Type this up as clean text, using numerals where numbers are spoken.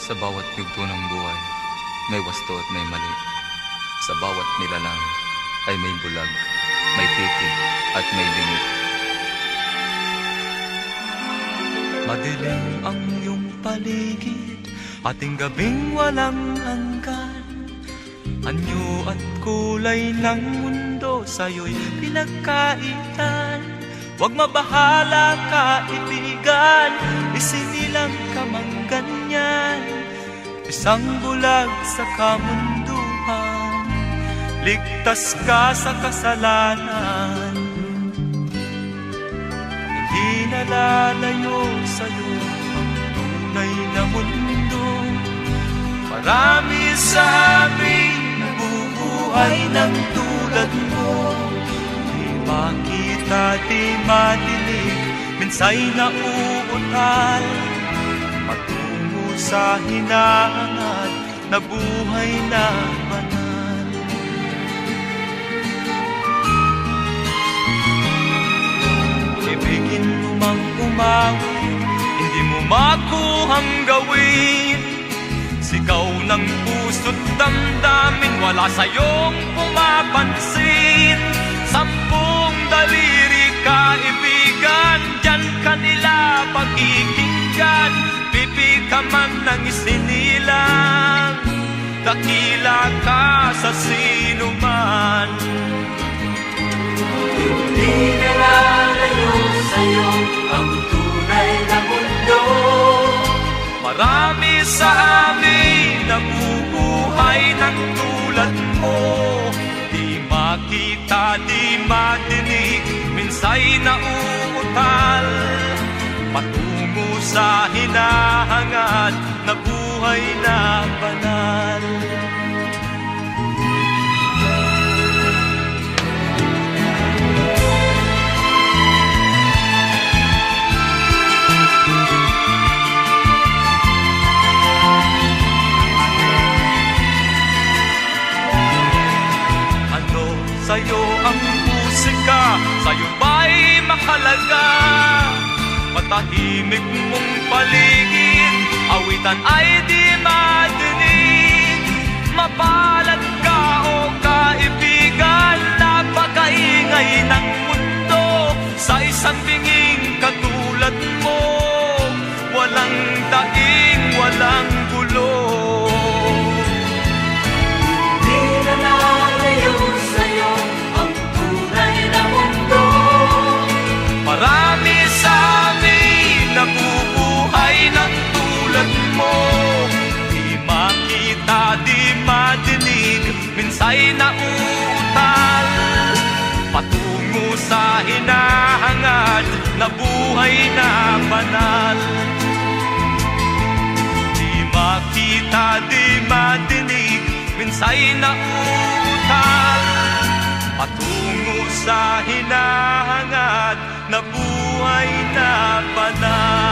Sa bawat yugto ng buhay, may wasto at may mali. Sa bawat nilalang ay may bulag, may titig at may lingit. Madilim ang iyong paligid, ating gabing walang hanggan. Anyo at kulay ng mundo sa'yo'y pinagkaitan. Huwag mabahala, kaibigan, isinilang ka mang ganyan. Isang bulag sa kamunduhan, ligtas ka sa kasalanan. Hindi nalalayo sa'yo ang tunay na mundo. Marami sa amin nabubuhay ng tulad mo. Di makita, di madinig, minsay nauutal. Patungo sa hinahangad na buhay na banal. Ibigin mo mang umawi, hindi mo makuhang gawin. Sigaw ng puso't damdamin, wala sa'yong pumapansin. 10 daliri kaibigan, diyan kanila pagkikinggan. Pipi ka man ng isinilang, dakila ka sa sinuman. Hindi nalalayo sa'yo ang tunay na mundo. Marami sa amin nabubuhay ng tulad mo. Di makita, di madinig, minsay nauutal. Patungo sa hinahangad na buhay na banal. Sa'yo ang musika, sa'yo ba'y mahalaga? Matahimik mong paligid, awitan ay di madinig. Mapalad ka o kaibigan, napakaingay ng mundo. Sa isang binging katulad mo, walang daing, walang gulo. Di nalalayo sa'yo ang tunay na mundo. Marami sa amin nabubuhay ng tulad mo. Di makita, di madinig, minsay nauutal. Patungo sa hinahangad na buhay na banal. Di makita, di madinig, minsay nauutal. Patungo sa hinahangad na buhay na banal.